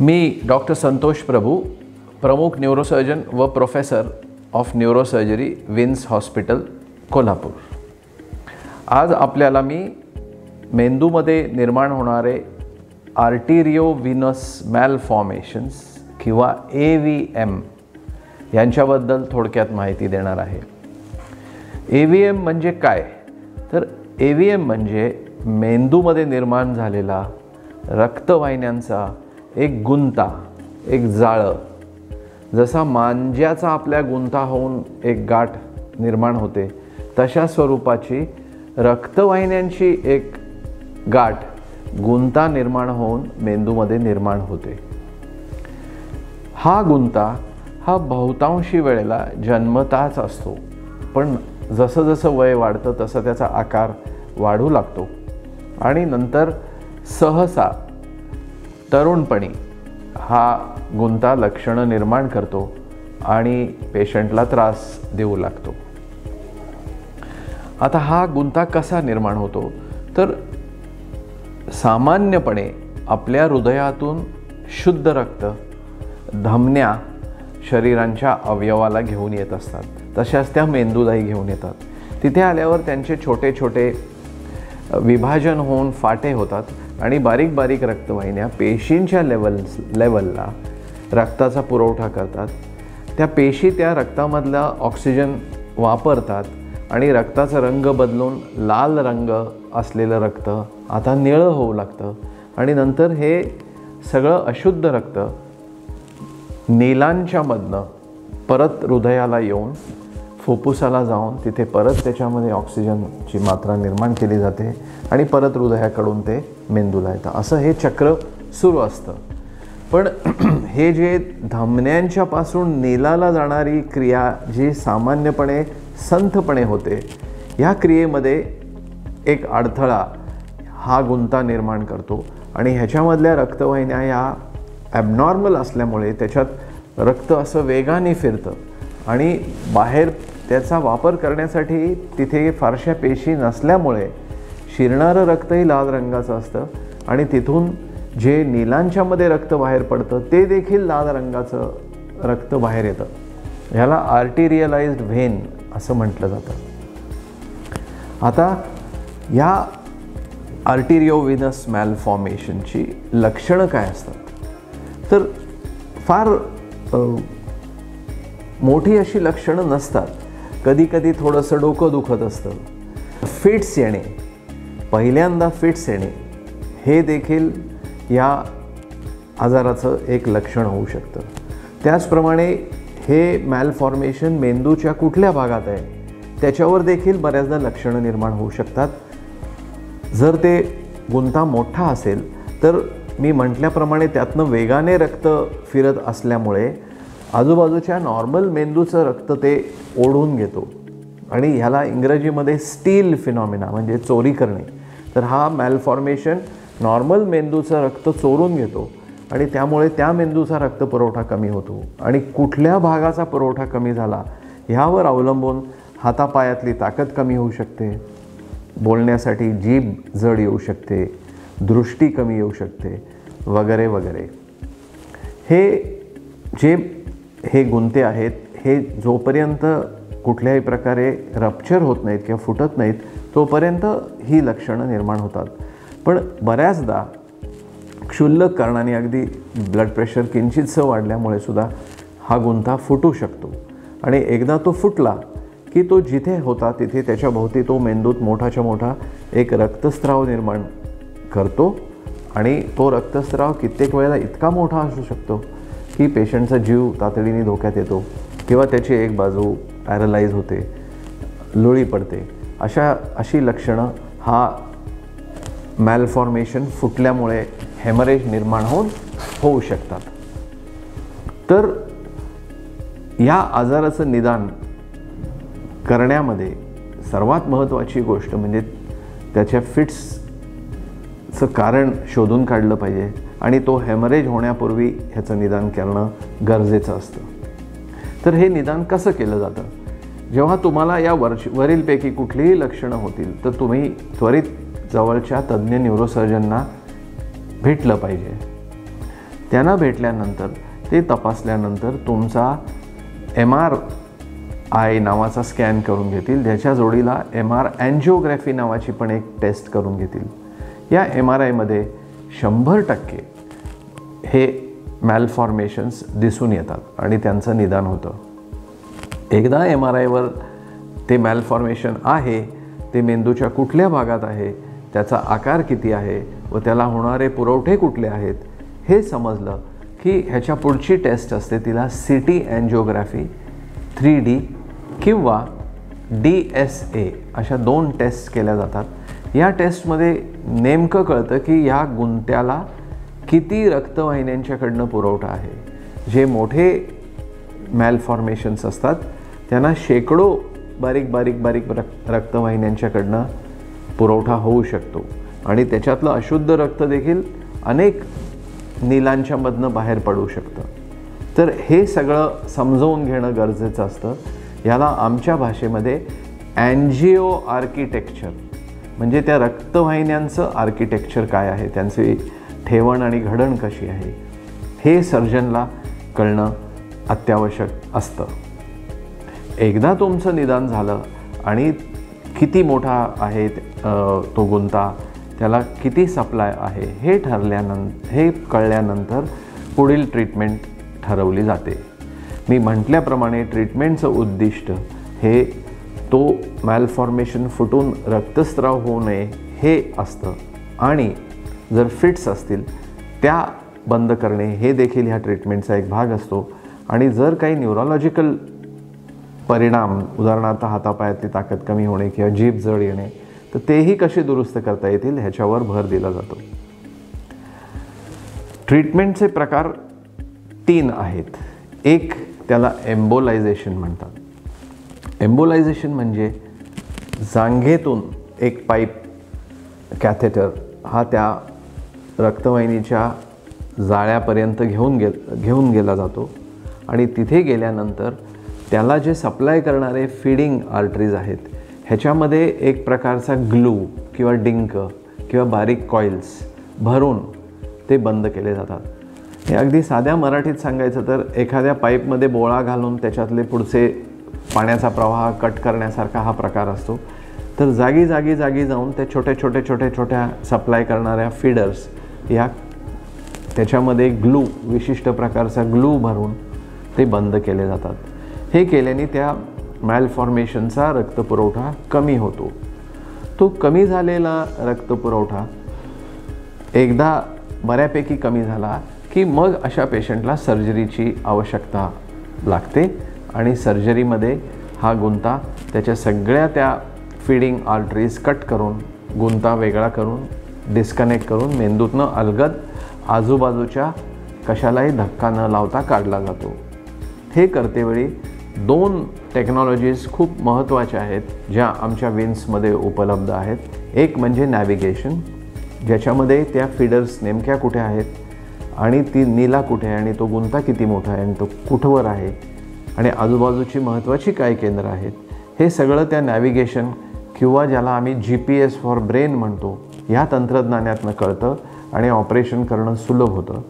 मी doctor Santosh प्रभू, प्रमुख neurosurgeon व professor of neurosurgery, wins hospital, Kolhapur. आज आपल्याला मी मेंदूमध्ये निर्माण होणारे आर्टेरिओव्हेनस मॅलफॉर्मेशन्स किंवा AVM यांच्याबद्दल थोडक्यात माहिती देणार आहे. AVM म्हणजे काय? तर AVM म्हणजे मेंदूमध्ये निर्माण झालेला रक्तवाहिन्यांचा एक गुंता, एक जाळं. जसा मांज्याचा आपल्या गुंता होऊन एक गाठ निर्माण होते, तशा स्वरूपाची रक्तवाहिन्यांची एक गाठ, गुंता निर्माण होऊन मेंदूमध्ये निर्माण होते. हा गुंता हा बहुतांशी वेळेला जन्मताच असतो, पण जसं जसं वय वाढतं तसं त्याचा आकार वाढू लागतो आणि नंतर सहसा तरुणपणी हा गुंता लक्षणं निर्माण करतो आणि पेशंटला त्रास देऊ लागतो. आता हा गुंता कसा निर्माण होतो? तर सामान्यपणे आपल्या हृदयातून शुद्ध रक्त धमन्या शरीरांच्या अवयवाला घेऊन येत असतात, तशाच त्या मेंदूलाही घेऊन येतात. तिथे आल्यावर त्यांचे छोटे छोटे विभाजन होऊन फाटे होतात आणि बारीक बारीक रक्तवाहिन्या पेशींच्या लेवलला रक्ताचा पुरवठा करतात. त्या पेशी त्या रक्तामधला ऑक्सिजन वापरतात आणि रक्ताचा रंग बदलून लाल रंग असलेलं रक्त आता निळं होऊ लागतं आणि नंतर हे सगळं अशुद्ध रक्त नीलांच्यामधनं परत हृदयाला येऊन फुफ्फुसाला जाऊन तिथे परत त्याच्यामध्ये ऑक्सिजनची मात्रा निर्माण केली जाते आणि परत हृदयाकडून ते मेंदूला येतं. असं हे चक्र सुरू असतं. पण हे जे धमन्यांच्यापासून नीलाला जाणारी क्रिया जी सामान्यपणे संथपणे होते, ह्या क्रियेमध्ये एक अडथळा हा गुंता निर्माण करतो आणि ह्याच्यामधल्या रक्तवाहिन्या या ॲबनॉर्मल असल्यामुळे त्याच्यात रक्त असं वेगाने फिरतं आणि बाहेर त्याचा वापर करण्यासाठी तिथे फारशा पेशी नसल्यामुळे शिरणारं रक्तही लाल रंगाचं असतं आणि तिथून जे नीलांच्यामध्ये रक्त बाहेर पडतं ते देखील लाल रंगाचं रक्त बाहेर येतं. ह्याला आर्टेरियलाइज्ड व्हेन असं म्हटलं जातं. आता या आर्टेरिओव्हेनस मॅलफॉर्मेशनची लक्षणं काय असतात? तर फार मोठी अशी लक्षणं नसतात. कधी कधी थोडंसं डोकं दुखत असतं, फिट्स येणे, पहिल्यांदा फिट्स येणे हे देखील या आजाराचं एक लक्षण होऊ शकतं. त्याचप्रमाणे हे मॅलफॉर्मेशन मेंदूच्या कुठल्या भागात आहे त्याच्यावर देखील बऱ्याचदा लक्षणं निर्माण होऊ शकतात. जर ते गुंता मोठा असेल तर मी म्हटल्याप्रमाणे त्यातनं वेगाने रक्त फिरत असल्यामुळे आजूबाजूच्या नॉर्मल मेंदूचं रक्त ते ओढून घेतो आणि ह्याला इंग्रजीमध्ये स्टील फिनॉमिना म्हणजे चोरी करणे. तर हा मॅलफॉर्मेशन नॉर्मल मेंदूचं रक्त चोरून घेतो आणि त्यामुळे त्या मेंदूचा रक्तपुरवठा कमी होतो आणि कुठल्या भागाचा पुरवठा कमी झाला ह्यावर अवलंबून हातापायातली ताकद कमी होऊ शकते, बोलण्यासाठी जीभ जड येऊ शकते, दृष्टी कमी येऊ शकते वगैरे वगैरे. हे गुंते आहेत, हे जोपर्यंत कुठल्याही प्रकारे रप्चर होत नाहीत किंवा फुटत नाहीत तोपर्यंत ही लक्षणं निर्माण होतात. पण बऱ्याचदा क्षुल्लक कारणाने अगदी ब्लड प्रेशर किंचितसं वाढल्यामुळे सुद्धा हा गुंता फुटू शकतो आणि एकदा तो फुटला की तो जिथे होता तिथे त्याच्या भोवती तो मेंदूत मोठाच्या मोठा एक रक्तस्राव निर्माण करतो आणि तो रक्तस्राव कित्येक वेळेला इतका मोठा असू शकतो की पेशंटचा जीव तातडीने धोक्यात येतो किंवा त्याची एक बाजू पॅरलाइज होते, लुळी पडते. अशी लक्षणं हा मॅलफॉर्मेशन फुटल्यामुळे हेमरेज निर्माण होऊ शकतात. तर या आजाराचं निदान करण्यामध्ये सर्वात महत्त्वाची गोष्ट म्हणजे त्याच्या फिट्सचं कारण शोधून काढलं पाहिजे आणि तो हेमरेज होण्यापूर्वी ह्याचं निदान करणं गरजेचं असतं. तर हे निदान कसं केलं जातं? जेव्हा तुम्हाला या वरीलपैकी कुठलीही लक्षणं होतील तर तुम्ही त्वरित जवळच्या तज्ज्ञ न्यूरोसर्जनना भेटलं पाहिजे. त्यांना भेटल्यानंतर ते तपासल्यानंतर तुमचा MRI नावाचा स्कॅन करून घेतील, ज्याच्या जोडीला MR अँजिओग्राफी नावाची पण एक टेस्ट करून घेतील. या MRIमध्ये 100% हे मॅलफॉर्मेशन्स दिसून येतात आणि त्यांचं निदान होतं. एकदा MRIवर ते मॅलफॉर्मेशन आहे, ते मेंदूच्या कुठल्या भागात आहे, त्याचा आकार किती आहे व त्याला होणारे पुरवठे कुठले आहेत हे समजलं की ह्याच्या पुढची टेस्ट असते, तिला CT अँजिओग्राफी 3D किंवा DSA अशा 2 टेस्ट केल्या जातात. या टेस्टमध्ये नेमकं कळतं की या गुंत्याला किती रक्तवाहिन्यांच्याकडनं पुरवठा आहे. जे मोठे मॅलफॉर्मेशन्स असतात त्यांना शेकडो बारीक बारीक बारीक रक्तवाहिन्यांच्याकडनं पुरवठा होऊ शकतो आणि त्याच्यातलं अशुद्ध रक्त देखील अनेक नीलांच्या मधनं बाहेर पडू शकतं. तर हे सगळं समजवून घेणं गरजेचं असतं. याला आमच्या भाषेमध्ये अँजिओ आर्किटेक्चर म्हणजे त्या रक्तवाहिन्यांचं आर्किटेक्चर काय आहे, त्यांची ठेवण आणि घडण कशी आहे, हे सर्जनला कळणं अत्यावश्यक असतं. एकदा तुमचं निदान झालं आणि किती मोठा आहे तो गुंता, त्याला किती सप्लाय आहे हे कळल्यानंतर पुढील ट्रीटमेंट ठरवली जाते. मी म्हटल्याप्रमाणे ट्रीटमेंटचं उद्दिष्ट हे तो मॅलफॉर्मेशन फुटून रक्तस्राव होऊ नये हे असतं आणि जर फिट्स असतील त्या बंद करणे हे देखील ह्या ट्रीटमेंटचा एक भाग असतो. आणि जर काही न्यूरोलॉजिकल परिणाम, उदाहरणार्थ हातापायातली ताकद कमी होणे किंवा जीभ जड येणे, तर तेही कसे दुरुस्त करता येतील ह्याच्यावर भर दिला जातो. ट्रीटमेंटचे प्रकार 3 आहेत. एक त्याला एम्बोलायझेशन म्हणतात. एम्बोलायझेशन म्हणजे जांघेतून एक पाईप कॅथेटर हा त्या रक्तवाहिनीच्या जाळ्यापर्यंत घेऊन गेला जातो आणि तिथे गेल्यानंतर त्याला जे सप्लाय करणारे फीडिंग आर्टरीज आहेत ह्याच्यामध्ये एक प्रकारचा ग्लू किंवा डिंक किंवा बारीक कॉइल्स भरून ते बंद केले जातात. हे अगदी साध्या मराठीत सांगायचं तर एखाद्या पाईपमध्ये बोळा घालून त्याच्यातले पुढचे पाण्याचा प्रवाह कट करण्यासारखा हा प्रकार असतो. तर जागी जाऊन ते छोट्या सप्लाय करणाऱ्या फीडर्स या त्याच्यामध्ये ग्लू, विशिष्ट प्रकारचा ग्लू भरून ते बंद केले जातात. हे केल्याने त्या मॅलफॉर्मेशनचा रक्तपुरवठा कमी होतो. तो कमी झालेला रक्तपुरवठा एकदा बऱ्यापैकी कमी झाला की मग अशा पेशंटला सर्जरीची आवश्यकता लागते आणि सर्जरीमध्ये हा गुंता त्याच्या सगळ्या त्या फीडिंग आर्टरीज कट करून, गुंता वेगळा करून, डिस्कनेक्ट करून मेंदूतनं अलगद आजूबाजूच्या कशालाही धक्का न लावता काढला जातो. हे करतेवेळी 2 टेक्नॉलॉजीज खूप महत्त्वाच्या आहेत ज्या आमच्या विन्समध्ये उपलब्ध आहेत. एक म्हणजे नॅव्हिगेशन, ज्याच्यामध्ये त्या फीडर्स नेमक्या कुठे आहेत आणि ती नीला कुठे आहे आणि तो गुंता किती मोठा आहे आणि तो कुठवर आहे आणि आजूबाजूची महत्त्वाची काय केंद्र आहेत, हे सगळं त्या नॅव्हिगेशन किंवा ज्याला आम्ही GPS फॉर ब्रेन म्हणतो ह्या तंत्रज्ञानातनं कळतं आणि ऑपरेशन करणं सुलभ होतं.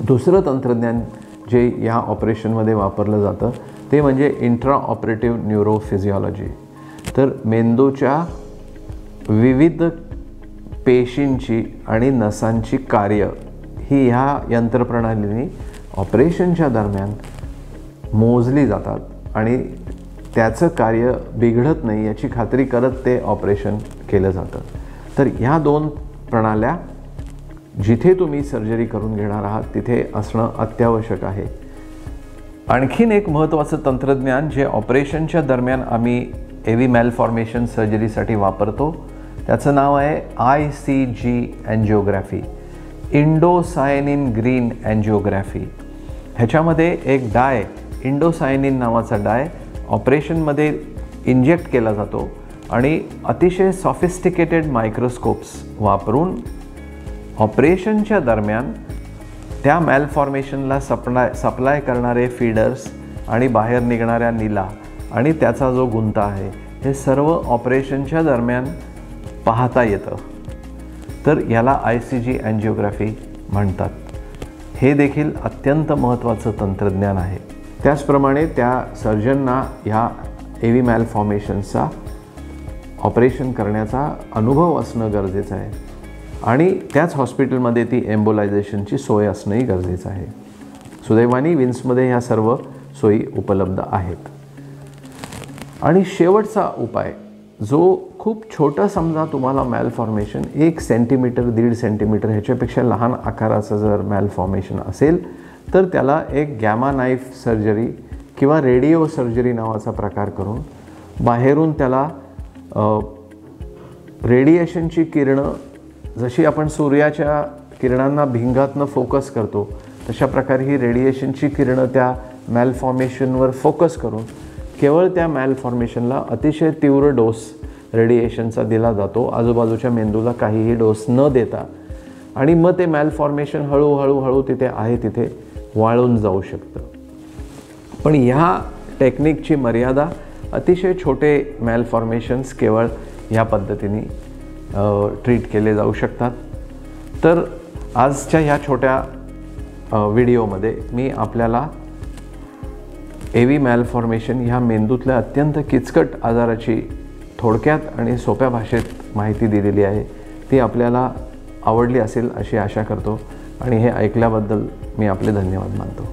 दुसरं तंत्रज्ञान जे या ऑपरेशनमध्ये वापरलं जातं ते म्हणजे इंट्रा ऑपरेटिव्ह न्यूरोफिजिओलॉजी. तर मेंदूच्या विविध पेशींची आणि नसांची कार्य ही ह्या यंत्रप्रणालीने ऑपरेशनच्या दरम्यान मोजली जातात आणि त्याचं कार्य बिघडत नाही याची खात्री करत ते ऑपरेशन केलं जातं. तर ह्या 2 प्रणाल्या जिथे तुम्ही सर्जरी करून घेणार आहात तिथे असणं अत्यावश्यक आहे. आणखीन एक महत्त्वाचं तंत्रज्ञान जे ऑपरेशनच्या दरम्यान आम्ही AV मॅलफॉर्मेशन सर्जरीसाठी वापरतो त्याचं नाव आहे ICG अँजिओग्राफी, इंडोसायनिन ग्रीन अँजिओग्राफी. ह्याच्यामध्ये एक डाय, इंडोसायनिन नावाचा डाय ऑपरेशनमध्ये इंजेक्ट केला जातो आणि अतिशय सॉफिस्टिकेटेड मायक्रोस्कोप्स वापरून ऑपरेशनच्या दरम्यान त्या मॅलफॉर्मेशनला सप्लाय करणारे फीडर्स आणि बाहेर निघणाऱ्या नीला आणि त्याचा जो गुंता आहे हे सर्व ऑपरेशनच्या दरम्यान पाहता येतं. तर याला ICG अँजिओग्राफी म्हणतात. हे देखील अत्यंत महत्त्वाचं तंत्रज्ञान आहे. त्याचप्रमाणे त्या सर्जनना ह्या AV मॅलफॉर्मेशन्सचा ऑपरेशन करण्याचा अनुभव असणं गरजेचं आहे आणि त्याच हॉस्पिटलमध्ये ती एम्बोलायझेशनची सोय असणंही गरजेचं आहे. सुदैवाने विन्समध्ये ह्या सर्व सोयी उपलब्ध आहेत. आणि शेवटचा उपाय, जो खूप छोटा समजा तुम्हाला मॅलफॉर्मेशन 1 सेंटीमीटर 1.5 सेंटीमीटर ह्याच्यापेक्षा लहान आकाराचं जर मॅलफॉर्मेशन असेल तर त्याला एक गॅमा नाईफ सर्जरी किंवा रेडिओ सर्जरी नावाचा प्रकार करून बाहेरून त्याला रेडिएशनची किरणं, जशी आपण सूर्याच्या किरणांना भिंगातनं फोकस करतो तशा प्रकारे ही रेडिएशनची किरणं त्या मॅलफॉर्मेशनवर फोकस करून केवळ त्या मॅलफॉर्मेशनला अतिशय तीव्र डोस रेडिएशनचा दिला जातो, आजूबाजूच्या मेंदूला काहीही डोस न देता. आणि मग ते मॅलफॉर्मेशन हळूहळू तिथे आहे तिथे वाळून जाऊ शकतं. पण ह्या टेक्निकची मर्यादा अतिशय छोटे मॅलफॉर्मेशन्स केवळ ह्या पद्धतीने ट्रीट केले जाऊ शकतात. तर आजच्या ह्या छोट्या व्हिडिओमध्ये मी आपल्याला AV मॅलफॉर्मेशन ह्या मेंदूतल्या अत्यंत किचकट आजाराची थोडक्यात आणि सोप्या भाषेत माहिती दिलेली आहे. ती आपल्याला आवडली असेल अशी आशा करतो आणि हे ऐकल्याबद्दल मी आपले धन्यवाद मानतो.